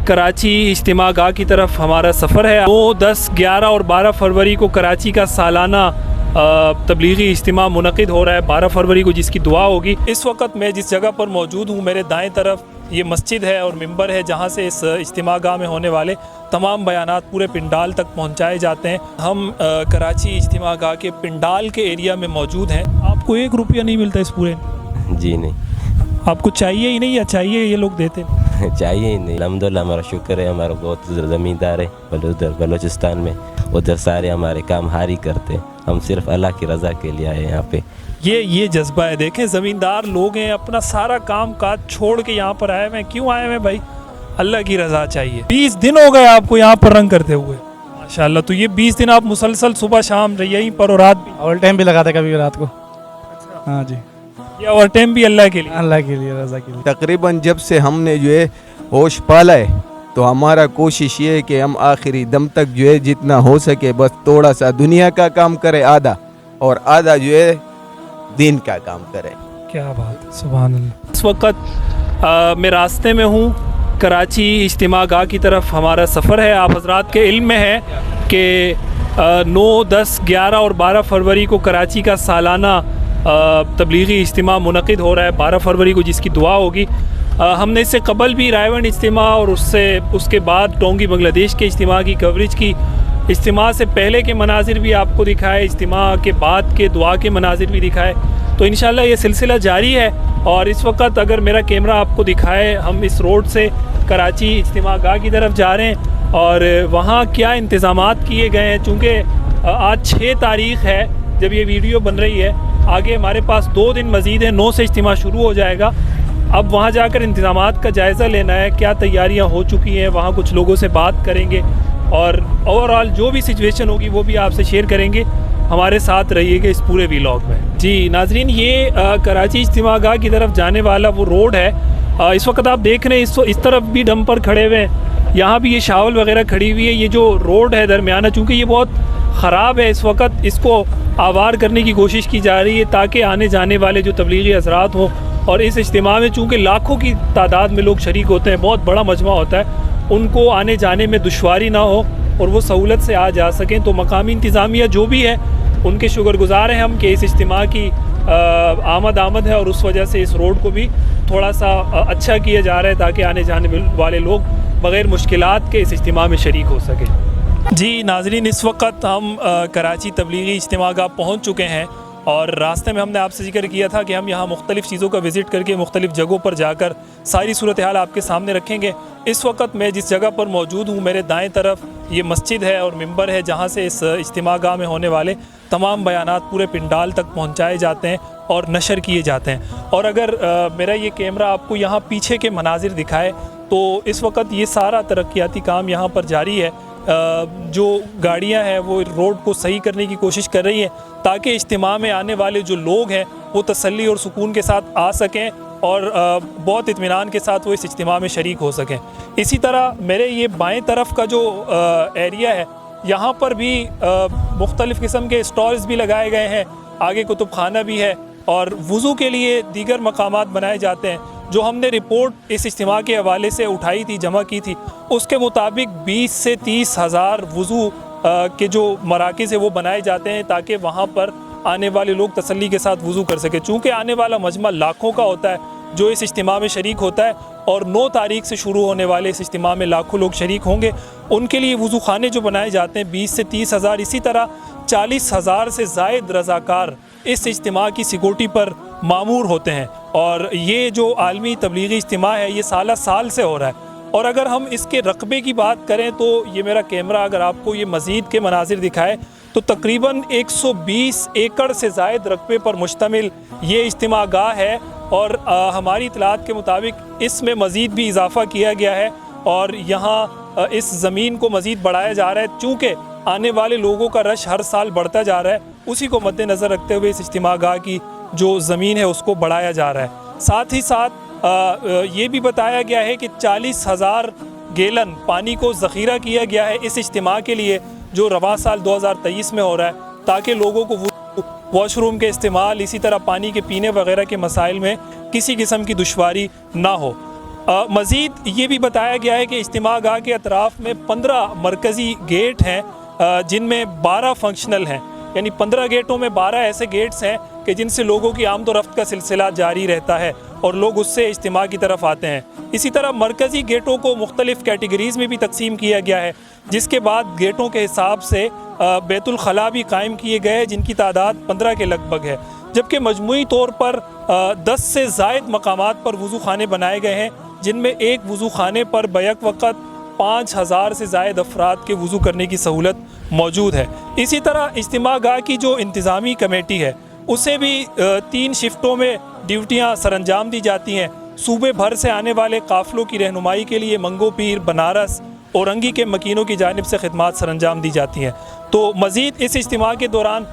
कराची इज्तिमा गाह की तरफ हमारा सफ़र है। 9, 10, 11 और 12 फरवरी को कराची का सालाना तबलीगी इज्तिमा मुनक़िद हो रहा है, 12 फरवरी को, जिसकी दुआ होगी। इस वक्त मैं जिस जगह पर मौजूद हूँ, मेरे दाएं तरफ ये मस्जिद है और मिंबर है, जहाँ से इस इज्तिमा गाह में होने वाले तमाम बयानात पूरे पिंडाल तक पहुँचाए जाते हैं। हम कराची इज्तिमा गाह के पिंडाल के एरिया में मौजूद हैं। आपको 1 रुपया नहीं मिलता इस पूरे? जी नहीं। आपको चाहिए ही नहीं या चाहिए ये लोग देते? चाहिए ही नहीं। अल्हम्दुलिल्लाह, हमारा शुक्र है, हमारा बहुत ज़मींदार है उधर बलूचिस्तान में, उधर सारे हमारे काम हारी करते हैं। हम सिर्फ अल्लाह की रज़ा के लिए आए यहाँ पे। ये जज्बा है। देखें, ज़मींदार लोग हैं, अपना सारा काम काज छोड़ के यहाँ पर आए हुए हैं। क्यों आए हुए हैं भाई? अल्लाह की रज़ा चाहिए। 20 दिन हो गए आपको यहाँ पर रंग करते हुए, माशाल्लाह। तो ये 20 दिन आप मुसलसल सुबह शाम यहीं पर, और रात भी? ओवर टाइम भी लगाते कभी रात को। हाँ जी, ये ओवर टाइम भी अल्लाह के लिए? अल्लाह के लिए, रज़ा के लिए। तकरीबन जब से हमने जो है होश पाला है, तो हमारा कोशिश ये है कि हम आखिरी दम तक जो है जितना हो सके बस थोड़ा सा दुनिया का काम करें आधा, और आधा जो है दीन का काम करें। क्या बात है, सुभान अल्लाह। इस वक्त मैं रास्ते में हूँ, कराची इज्तिमा गाह की तरफ हमारा सफ़र है। आप हजरात के इल्म में है कि 9, 10, 11 और 12 फरवरी को कराची का सालाना तबलीगी इज्तिमा मुनक़िद हो रहा है, 12 फरवरी को, जिसकी दुआ होगी। हमने इससे कबल भी रायवन इज्तिमा और उसके बाद टोंगी बांग्लादेश के इज्तिमा की कवरेज की। इज्तिमा से पहले के मनाजिर भी आपको दिखाए, इज्तिमा के बाद के दुआ के मनाजिर भी दिखाए। तो इंशाल्लाह ये सिलसिला जारी है। और इस वक्त अगर मेरा कैमरा आपको दिखाए, हम इस रोड से कराची इज्तिमा गाह की तरफ जा रहे हैं, और वहाँ क्या इंतज़ामात किए गए हैं। चूँकि आज 6 तारीख़ है जब ये वीडियो बन रही है, आगे हमारे पास 2 दिन मज़ीद है, 9 से इज्तिमा शुरू हो जाएगा। अब वहाँ जाकर इंतज़ामात का जायज़ा लेना है, क्या तैयारियाँ हो चुकी हैं, वहाँ कुछ लोगों से बात करेंगे, और ओवरऑल जो भी सिचुएशन होगी वो भी आपसे शेयर करेंगे। हमारे साथ रहिएगा इस पूरे व्लॉग में। जी नाजरीन, ये कराची इज्तिमा गाह की तरफ जाने वाला वो रोड है। इस वक्त आप देख रहे हैं, इस तरफ भी डंपर खड़े हुए हैं, यहाँ भी ये शावल वगैरह खड़ी हुई है। ये जो रोड है दरमियाना, चूँकि ये बहुत ख़राब है, इस वक्त इसको आवार करने की कोशिश की जा रही है, ताकि आने जाने वाले जो तबलीगी हज़रात हों, और इस इज्तिमा में चूँकि लाखों की तादाद में लोग शरीक होते हैं, बहुत बड़ा मजमा होता है, उनको आने जाने में दुश्वारी ना हो और वो सहूलत से आ जा सकें। तो मकामी इंतज़ामिया जो भी है, उनके शुक्रगुज़ार हैं हम कि इस इज्तिमा की आमद है, और उस वजह से इस रोड को भी थोड़ा सा अच्छा किया जा रहा है, ताकि आने जाने वाले लोग बग़ैर मुश्किलात के इस इज्तिमा में शरीक हो सकें। जी नाजरीन, इस वक्त हम कराची तबलीगी इज्तिमा गाह पहुँच चुके हैं, और रास्ते में हमने आपसे जिक्र किया था कि हम यहाँ मुख्तलिफ़ चीज़ों का विज़िट करके मुख्तलिफ़ जगहों पर जाकर सारी सूरत हाल आपके सामने रखेंगे। इस वक्त मैं जिस जगह पर मौजूद हूँ, मेरे दाएं तरफ ये मस्जिद है और मिंबर है, जहाँ से इस इज्तिमा गाह में होने वाले तमाम बयानात पूरे पिंडाल तक पहुँचाए जाते हैं और नशर किए जाते हैं। और अगर मेरा ये कैमरा आपको यहाँ पीछे के मनाजिर दिखाए, तो इस वक्त ये सारा तरक्याती काम यहाँ पर जारी है। जो गाड़ियां हैं वो रोड को सही करने की कोशिश कर रही हैं, ताकि इज्तिमा में आने वाले जो लोग हैं वो तसल्ली और सुकून के साथ आ सकें, और बहुत इत्मीनान के साथ वो इस इज्तिमा में शरीक हो सकें। इसी तरह मेरे ये बाएं तरफ का जो एरिया है, यहाँ पर भी मुख्तलिफ़ किस्म के स्टॉल्स भी लगाए गए हैं, आगे कुतुब खाना भी है, और वज़ू के लिए दीगर मकामात बनाए जाते हैं। जो हमने रिपोर्ट इस इज्तिमा के हवाले से उठाई थी, जमा की थी, उसके मुताबिक 20 से 30 हज़ार वज़ू के जो मराकिज़ है वो बनाए जाते हैं, ताकि वहाँ पर आने वाले लोग तसल्ली के साथ वज़ू कर सके। चूँकि आने वाला मजमा लाखों का होता है जो इस इज्तिमा में शरीक होता है, और 9 तारीख़ से शुरू होने वाले इस इज्तिमा में लाखों लोग शरीक होंगे। उनके लिए वज़ू खाने जो बनाए जाते हैं 20 से 30 हज़ार, इसी तरह 40 हज़ार से ज़ायद रज़ाकार इस इज्तिमा की सिक्योरिटी पर मामूर होते हैं। और ये जो आलमी तबलीगी इज्तिमा है, ये साल से हो रहा है। और अगर हम इसके रकबे की बात करें, तो ये मेरा कैमरा अगर आपको ये मज़ीद के मनाजिर दिखाए, तो तकरीबन 120 एकड़ से ज़ायद रकबे पर मुश्तमिल ये इज्तिमा गाह है। और हमारी इतलात के मुताबिक इसमें मज़ीद भी इजाफ़ा किया गया है, और यहाँ इस ज़मीन को मज़ीद बढ़ाया जा रहा है। चूँकि आने वाले लोगों का रश हर साल बढ़ता जा रहा है, उसी को मद्देनज़र रखते हुए इस इज्तिमा गाह की जो ज़मीन है उसको बढ़ाया जा रहा है। साथ ही साथ ये भी बताया गया है कि 40,000 गैलन पानी को ज़ख़ीरा किया गया है इस इज्तिमा के लिए, जो रवां साल 2023 में हो रहा है, ताकि लोगों को वॉशरूम के इस्तेमाल, इसी तरह पानी के पीने वगैरह के मसाइल में किसी किस्म की दुश्वारी ना हो। مزید یہ بھی بتایا گیا ہے کہ اجتماع گاہ کے اطراف میں 15 مرکزی گیٹ ہیں جن میں 12 فنکشنل ہیں، یعنی 15 گیٹوں میں 12 ایسے گیٹس ہیں کہ جن سے لوگوں کی آمد و رفت کا سلسلہ جاری رہتا ہے اور لوگ اس سے اجتماع کی طرف آتے ہیں۔ اسی طرح مرکزی گیٹوں کو مختلف کیٹیگریز میں بھی تقسیم کیا گیا ہے، جس کے بعد گیٹوں کے حساب سے بیت الخلاء بھی قائم کیے گئے جن کی تعداد 15 کے لگ بھگ ہے، جبکہ مجموعی طور پر 10 سے زائد مقامات پر وضو خانے بنائے گئے ہیں، جن میں ایک وضو خانے پر بیک وقت 5000 سے زائد افراد کے وضو کرنے کی سہولت موجود ہے۔ اسی طرح اجتماع گاہ کی جو انتظامی کمیٹی ہے اسے بھی 3 شفٹوں میں ڈیوٹیاں سر انجام دی جاتی ہیں۔ صوبے بھر سے آنے والے قافلوں کی رہنمائی کے لیے منگو پیر، بنارس، اورنگی کے مکینوں کی جانب سے خدمات سر انجام دی جاتی ہیں۔ تو مزید اس اجتماع کے دوران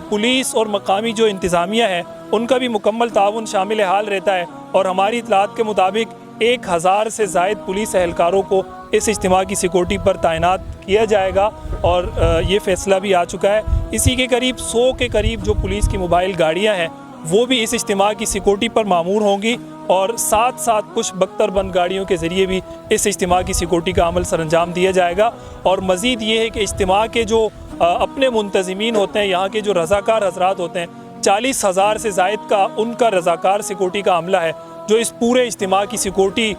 پولیس اور مقامی جو انتظامیہ ہے ان کا بھی مکمل تعاون شامل حال رہتا ہے، اور ہماری اطلاعات کے مطابق 1000 سے زائد پولیس اہلکاروں کو اس اجتماع کی سیکورٹی پر تعینات کیا جائے گا، اور یہ فیصلہ بھی آ چکا ہے۔ اسی کے قریب 100 کے قریب جو پولیس کی موبائل گاڑیاں ہیں وہ بھی اس اجتماع کی سیکورٹی پر مامور ہوں گی، اور ساتھ ساتھ کچھ بختر بند گاڑیوں کے ذریعے بھی اس اجتماع کی سیکورٹی کا عمل سر انجام دیا جائے گا۔ اور مزید یہ ہے کہ اجتماع کے جو اپنے منتظمین ہوتے ہیں، یہاں کے جو رضاکار حضرات ہوتے ہیں، 40,000 سے زائد کا ان کا رضاکار سیکورٹی کا عملہ ہے جو اس پورے اجتماع کی سیکورٹی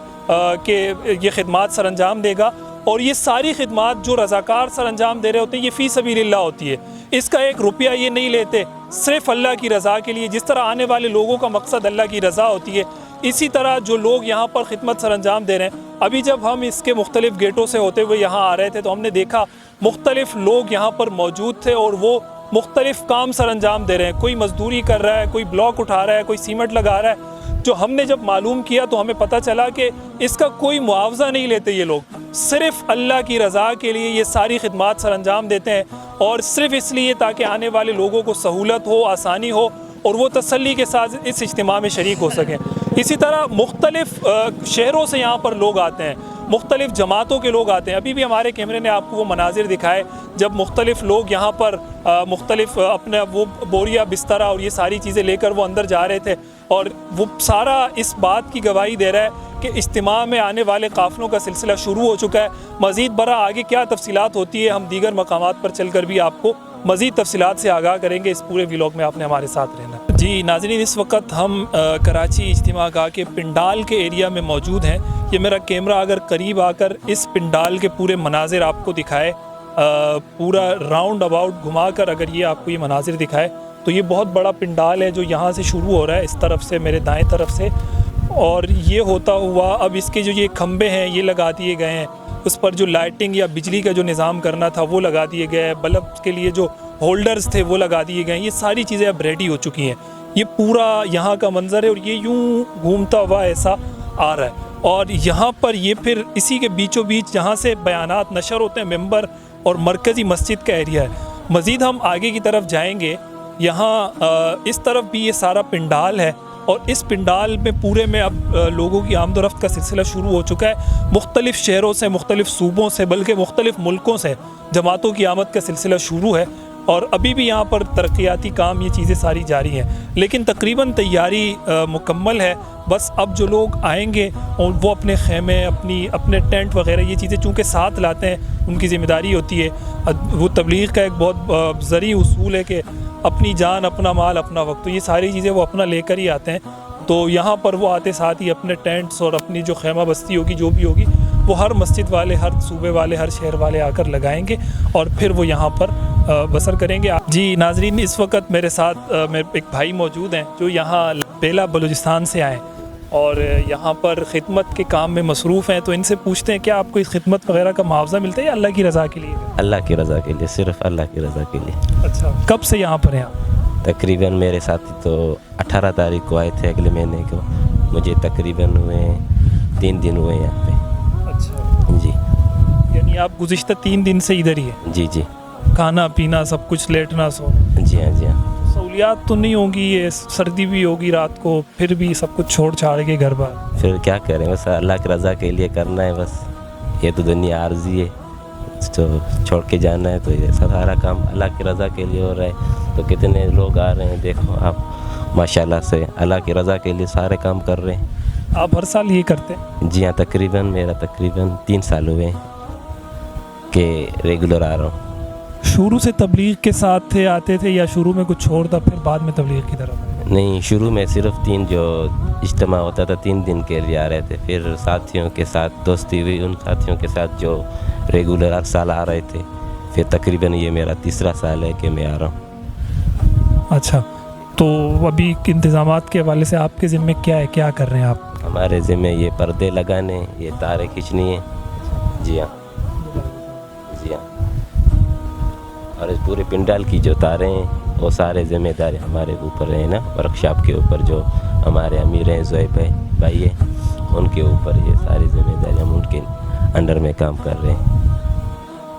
کے یہ خدمات سر انجام دے گا۔ اور یہ ساری خدمات جو رضاکار سر انجام دے رہے ہوتے ہیں یہ فی سبیل اللہ ہوتی ہے، اس کا 1 روپیہ یہ نہیں لیتے، صرف اللہ کی رضا کے لیے۔ جس طرح آنے والے لوگوں کا مقصد اللہ کی رضا ہوتی ہے، اسی طرح جو لوگ یہاں پر خدمت سر انجام دے رہے ہیں، ابھی جب ہم اس کے مختلف گیٹوں سے ہوتے ہوئے یہاں آ رہے تھے تو ہم نے دیکھا مختلف لوگ یہاں پر موجود تھے اور وہ مختلف کام سر انجام دے رہے ہیں، کوئی مزدوری کر رہا ہے، کوئی بلاک اٹھا رہا ہے، کوئی سیمنٹ لگا رہا ہے۔ جو ہم نے جب معلوم کیا تو ہمیں پتہ چلا کہ اس کا کوئی معاوضہ نہیں لیتے یہ لوگ، صرف اللہ کی رضا کے لیے یہ ساری خدمات سر انجام دیتے ہیں، اور صرف اس لیے تاکہ آنے والے لوگوں کو سہولت ہو، آسانی ہو، اور وہ تسلی کے ساتھ اس اجتماع میں شریک ہو سکیں۔ اسی طرح مختلف شہروں سے یہاں پر لوگ آتے ہیں، مختلف جماعتوں کے لوگ آتے ہیں۔ ابھی بھی ہمارے کیمرے نے آپ کو وہ مناظر دکھائے جب مختلف لوگ یہاں پر مختلف اپنا وہ بوریا، بسترا اور یہ ساری چیزیں لے کر وہ اندر جا رہے تھے، اور وہ سارا اس بات کی گواہی دے رہا ہے کہ اجتماع میں آنے والے قافلوں کا سلسلہ شروع ہو چکا ہے۔ مزید برآں آگے کیا تفصیلات ہوتی ہے ہم دیگر مقامات پر چل کر بھی آپ کو مزید تفصیلات سے آگاہ کریں گے۔ اس پورے ویلاگ میں آپ نے ہمارے ساتھ رہنا ہے۔ جی ناظرین، اس وقت ہم کراچی اجتماع گاہ کے پنڈال کے ایریا میں موجود ہیں۔ یہ میرا کیمرہ اگر قریب آ کر اس پنڈال کے پورے مناظر آپ کو دکھائے، پورا راؤنڈ اباؤٹ گھما کر اگر یہ آپ کو یہ مناظر دکھائے تو یہ بہت بڑا پنڈال ہے جو یہاں سے شروع ہو رہا ہے، اس طرف سے، میرے دائیں طرف سے، اور یہ ہوتا ہوا اب اس کے جو یہ کھمبے ہیں یہ لگا دیے گئے ہیں، اس پر جو لائٹنگ یا بجلی کا جو نظام کرنا تھا وہ لگا دیے گئے ہیں، بلب کے لیے جو ہولڈرز تھے وہ لگا دیے گئے ہیں، یہ ساری چیزیں اب ریڈی ہو چکی ہیں۔ یہ پورا یہاں کا منظر ہے اور یہ یوں گھومتا ہوا ایسا آ رہا ہے، اور یہاں پر یہ پھر اسی کے بیچوں بیچ جہاں سے بیانات نشر ہوتے ہیں ممبر اور مرکزی مسجد کا ایریا ہے۔ مزید ہم آگے کی طرف جائیں گے، یہاں اس طرف بھی یہ سارا پنڈال ہے، اور اس پنڈال میں پورے میں اب لوگوں کی آمد و رفت کا سلسلہ شروع ہو چکا ہے۔ مختلف شہروں سے، مختلف صوبوں سے، بلکہ مختلف ملکوں سے جماعتوں کی آمد کا سلسلہ شروع ہے، اور ابھی بھی یہاں پر ترقیاتی کام یہ چیزیں ساری جاری ہیں، لیکن تقریباً تیاری مکمل ہے۔ بس اب جو لوگ آئیں گے اور وہ اپنے خیمے، اپنے ٹینٹ وغیرہ یہ چیزیں چونکہ ساتھ لاتے ہیں، ان کی ذمہ داری ہوتی ہے۔ وہ تبلیغ کا ایک بہت ذریع اصول ہے کہ اپنی جان، اپنا مال، اپنا وقت، تو یہ ساری چیزیں وہ اپنا لے کر ہی آتے ہیں۔ تو یہاں پر وہ آتے ساتھ ہی اپنے ٹینٹس اور اپنی جو خیمہ بستی ہوگی، جو بھی ہوگی، وہ ہر مسجد والے، ہر صوبے والے، ہر شہر والے آ کر لگائیں گے اور پھر وہ یہاں پر بسر کریں گے۔ جی ناظرین، اس وقت میرے ساتھ میرے ایک بھائی موجود ہیں جو یہاں بیلا بلوچستان سے آئے اور یہاں پر خدمت کے کام میں مصروف ہیں، تو ان سے پوچھتے ہیں کیا آپ کو اس خدمت وغیرہ کا معاوضہ ملتا ہے یا اللہ کی رضا کے لیے؟ اللہ کی رضا کے لیے، صرف اللہ کی رضا کے لیے۔ اچھا، کب سے یہاں پر ہیں آپ؟ تقریباً میرے ساتھی تو 18 تاریخ کو آئے تھے اگلے مہینے کو، مجھے تقریباً ہوئے 3 دن ہوئے یہاں پہ۔ اچھا جی، یعنی آپ گزشتہ 3 دن سے ادھر ہی ہیں؟ جی جی، کھانا پینا سب کچھ، لیٹنا سونا؟ جی ہاں جی ہاں۔ سہولیات تو نہیں ہوں گی، یہ سردی بھی ہوگی رات کو، پھر بھی سب کچھ چھوڑ چھاڑ کے گھر بار؟ پھر کیا کریں، بس اللہ کی رضا کے لیے کرنا ہے، بس یہ تو دنیا عارضی ہے، تو چھوڑ کے جانا ہے، تو یہ سارا کام اللہ کی رضا کے لیے ہو رہا ہے۔ تو کتنے لوگ آ رہے ہیں، دیکھو آپ، ماشاءاللہ سے اللہ کی رضا کے لیے سارے کام کر رہے ہیں۔ आप हर साल ये करते हैं? जी हाँ, मेरा तकरीबन 3 साल हुए हैं कि रेगुलर आ रहा हूँ। शुरू से तबलीग के साथ थे, आते थे, या शुरू में कुछ छोड़ था फिर बाद में तबलीग की तरफ? नहीं, शुरू में सिर्फ 3 जो इज्तिमा होता था 3 दिन के लिए आ रहे थे, फिर साथियों के साथ दोस्ती हुई, उन साथियों के साथ जो रेगुलर हर साल आ रहे थे, फिर तकरीबन ये मेरा 3रा साल है कि मैं आ रहा हूँ। अच्छा, तो अभी इंतज़ामात के हवाले से आपके ज़िम्मे क्या है, क्या कर रहे हैं आप? हमारे ज़िम्मे ये पर्दे लगाने, ये तारें खींचनी है। जी हाँ, जी हाँ। और इस पूरे पिंडाल की जो तारें हैं वो सारे ज़िम्मेदारी हमारे ऊपर है ना, वर्कशॉप के ऊपर जो हमारे अमीर हैं ज़ोएब भाई है, उनके ऊपर ये सारी ज़िम्मेदारी, हम उनके अंडर में काम कर रहे हैं।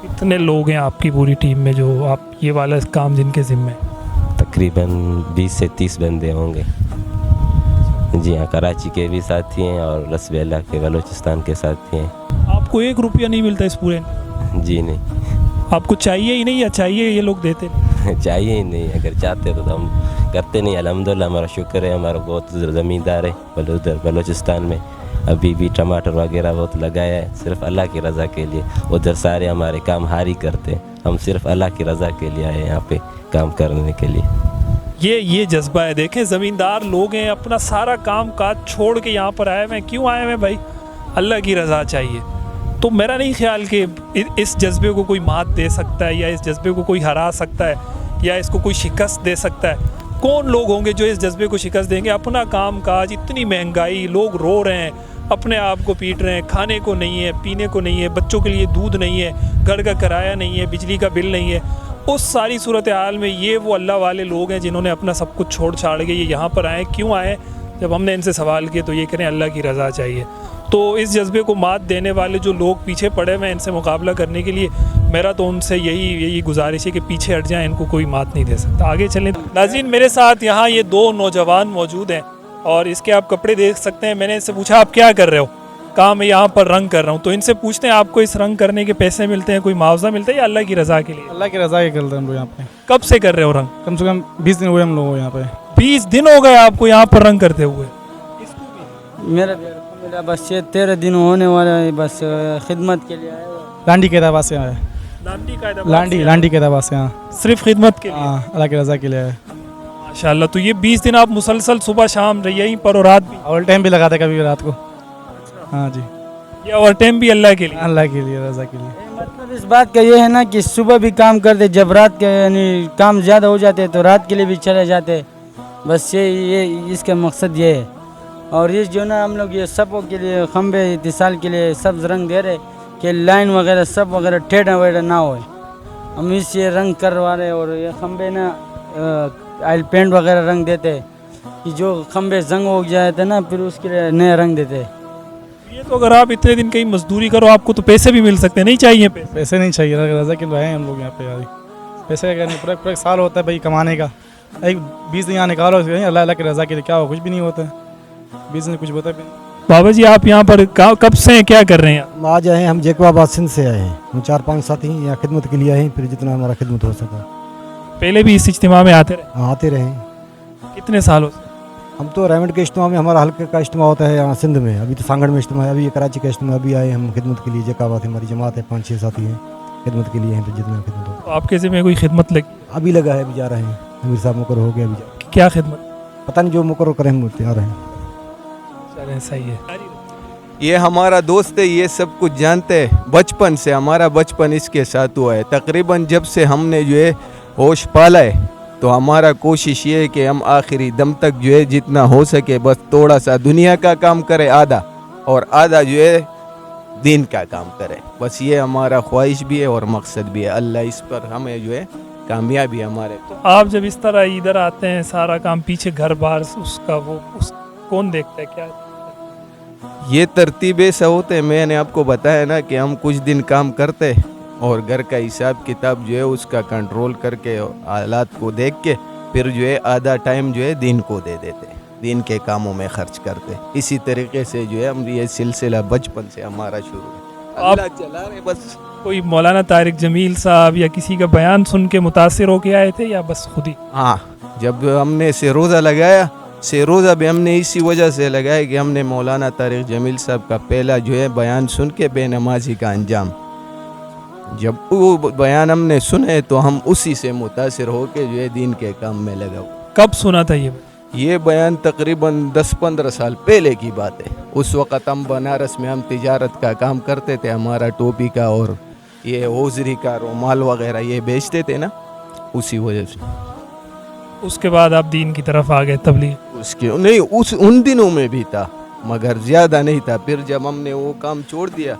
कितने लोग हैं आपकी पूरी टीम में जो आप ये वाला काम जिनके ज़िम्मे है? तकरीबन 20 से 30 बंदे होंगे। जी हाँ, कराची के भी साथी हैं और लसबेला के बलूचिस्तान के साथी हैं। आपको 1 रुपया नहीं मिलता इस पूरे? जी नहीं, आपको चाहिए ही नहीं, या चाहिए ये लोग देते नहीं? चाहिए ही नहीं, अगर चाहते तो हम करते नहीं। अल्हम्दुलिल्लाह, हमारा शुक्र है, हमारा बहुत ज़मींदार है उधर बलूचिस्तान में, अभी भी टमाटर वगैरह बहुत लगाया है, सिर्फ अल्लाह की रज़ा के लिए। उधर सारे हमारे काम हारी करते हैं, हम सिर्फ अल्लाह की रज़ा के लिए आए यहाँ पे काम करने के लिए। ये जज्बा है। देखें, ज़मींदार लोग हैं, अपना सारा काम काज छोड़ के यहाँ पर आए हुए हैं। क्यों आए हुए हैं भाई? अल्लाह की रज़ा चाहिए। तो मेरा नहीं ख्याल कि इस जज्बे को कोई मात दे सकता है, या इस जज्बे को कोई हरा सकता है, या इसको कोई शिकस्त दे सकता है। कौन लोग होंगे जो इस जज्बे को शिकस्त देंगे? अपना काम काज, इतनी महंगाई, लोग रो रहे हैं, अपने आप को पीट रहे हैं, खाने को नहीं है, पीने को नहीं है, बच्चों के लिए दूध नहीं है, घर का किराया नहीं है, बिजली का बिल नहीं है। उस सारी सूरत हाल में ये वो अल्लाह वाले लोग हैं जिन्होंने अपना सब कुछ छोड़ छाड़ के ये यहाँ पर आए। क्यों आए? जब हमने इनसे सवाल किए तो ये करें अल्लाह की रज़ा चाहिए। तो इस जज्बे को मात देने वाले जो लोग पीछे पड़े हुए हैं इनसे मुकाबला करने के लिए, मेरा तो उनसे यही गुजारिश है कि पीछे हट जाएं, इनको कोई मात नहीं दे सकता। आगे चलें। नाज़रीन, मेरे साथ यहाँ ये 2 नौजवान मौजूद हैं और इसके आप कपड़े देख सकते हैं। मैंने इनसे पूछा आप क्या कर रहे हो? कहा मैं यहाँ पर रंग कर रहा हूँ। तो इनसे पूछते हैं आपको इस रंग करने के पैसे मिलते हैं, कोई मुआवजा मिलता है, या अल्लाह की रज़ा के लिए? अल्लाह की रज़ा के करते हैं हम लोग यहाँ पे। कब से कर रहे हो रंग? कम से कम 20 दिन हुए हम लोग यहाँ पे। 20 दिन हो गए आपको यहाँ पर रंग करते हुए? मेरा बस ये 13 दिन होने वाला है, बस खिदमत के लिए आया। लांडी के दरबार से आए। लांडी के दरबार से, हाँ, सिर्फ खिदमत के लिए? हाँ, अल्लाह की रज़ा के लिए आए। माशाल्लाह। तो ये 20 दिन आप मुसलसल सुबह शाम रही यहीं पर, और रात भी? ओवर टाइम भी लगाते कभी रात को। हाँ जी, ये ओवर टाइम भी अल्लाह के लिए? अल्लाह के लिए, रज़ा के लिए। मतलब इस बात का ये है ना कि सुबह भी काम करते, जब रात के यानी काम ज़्यादा हो जाते तो रात के लिए भी चले जाते। बस ये इसका मकसद ये है। और ये जो ना हम लोग ये सबों के लिए, खम्बे इत्तिसाल के लिए सब्ज रंग दे रहे कि लाइन वगैरह सब वगैरह टेढ़ा वेढ़ा ना हो, हम इससे रंग करवा रहे। और ये खम्बे ना ऑयल पेंट वगैरह रंग देते कि जो खम्बे जंग हो जाते ना, फिर उसके लिए नया रंग देते। ये तो अगर आप इतने दिन कहीं मजदूरी करो आपको तो पैसे भी मिल सकते हैं, नहीं चाहिए पैसे? पैसे नहीं चाहिए, रज़ा के लिए आए हम लोग यहाँ पे यार। पैसे का नहीं, पूरा साल होता है भाई कमाने का। एक 20 दिन यहाँ निकालो अल्लाह की रज़ा के लिए, क्या हो, कुछ भी नहीं होता है। 20 दिन कुछ होता भी नहीं। बाबा जी, आप यहाँ पर कब से हैं, क्या कर रहे हैं? आज आए हैं हम जैकोबाबाद सिंध से आए हैं। हम 4-5 साथी यहाँ खिदमत के लिए आए हैं, फिर जितना हमारा खिदमत हो सका। पहले भी इस इज्तिमा में आते रहे? आते रहे। कितने सालों से? हम तो रेमंड के इज्तिमा में, हमारा हल्के का इज्तिमा होता है यहाँ सिंध में। अभी तो सांगड़ में इज्तिमा है, अभी ये कराची का इज्तिमा। अभी आए हम खिदमत के लिए जैकोबाबाद, हमारी जमात है, 5-6 साथी हैं, खिदमत के लिए हैं, फिर जितना खिदमत हो। तो आपके ज़िम्मे कोई खिदमत लगी? अभी लगा है, अभी जा रहे हैं। अमीर साहब मुकर हो गया, अभी क्या खिदमत? पता नहीं, जो मुकर करें हम तैयार हैं। चलें, सही है। ये हमारा दोस्त है, ये सब कुछ जानते हैं। बचपन से हमारा बचपन इसके साथ हुआ है। तकरीबन जब से हमने जो है होश पाला है, तो हमारा कोशिश ये है कि हम आखिरी दम तक जो है जितना हो सके बस थोड़ा सा दुनिया का काम करें आधा, और आधा जो है दीन का काम करें। बस ये हमारा ख्वाहिश भी है और मकसद भी है। अल्लाह इस पर हमें जो है कामयाबी हमारे। तो आप जब इस तरह इधर आते हैं, सारा काम पीछे घर बार उसका कौन देखता है, क्या? ये तरतीब ऐसा होते हैं, मैंने आपको बताया ना कि हम कुछ दिन काम करते और घर का हिसाब किताब जो है उसका कंट्रोल करके हालात को देख के फिर जो है आधा टाइम जो है दीन को दे देते, दीन के कामों में खर्च करते। इसी तरीके से जो है हम ये सिलसिला बचपन से हमारा शुरू है। अल्लाह चला रहे बस। कोई मौलाना तारिक जमील साहब या किसी का बयान सुन के मुतासिर होके आए थे, या बस खुद ही? हाँ, जब हमने से रोज़ा लगाया سے روزہ بھی ہم نے اسی وجہ سے لگایا کہ ہم نے مولانا طارق جمیل صاحب کا پہلا جو ہے بیان سن کے بے نمازی کا انجام، جب وہ بیان ہم نے سنے تو ہم اسی سے متاثر ہو کے جو ہے دین کے کام میں لگا۔ کب سنا تھا یہ بیان تقریباً 10-15 سال پہلے کی بات ہے۔ اس وقت ہم بنارس میں ہم تجارت کا کام کرتے تھے، ہمارا ٹوپی کا اور یہ ہوزری کا رومال وغیرہ یہ بیچتے تھے نا، اسی وجہ سے۔ اس کے بعد آپ دین کی طرف آ گئے، تبلیغ؟ اس کے نہیں، ان دنوں میں بھی تھا مگر زیادہ نہیں تھا۔ پھر جب ہم نے وہ کام چھوڑ دیا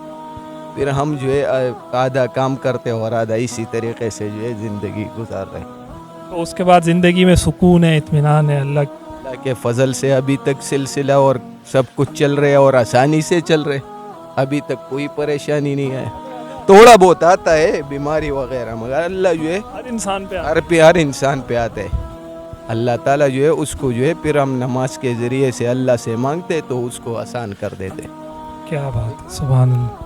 پھر ہم جو ہے آدھا کام کرتے اور آدھا اسی طریقے سے جو ہے زندگی گزار رہے۔ تو اس کے بعد زندگی میں سکون ہے، اطمینان ہے، اللہ کے فضل سے ابھی تک سلسلہ اور سب کچھ چل رہے اور آسانی سے چل رہے، ابھی تک کوئی پریشانی نہیں ہے۔ تھوڑا بہت آتا ہے بیماری وغیرہ مگر اللہ جو ہے ہر انسان پہ ہر انسان پہ آتا ہے۔ اللہ تعالیٰ جو ہے اس کو جو ہے پھر ہم نماز کے ذریعے سے اللہ سے مانگتے تو اس کو آسان کر دیتے۔ کیا بات ہے، سبحان اللہ۔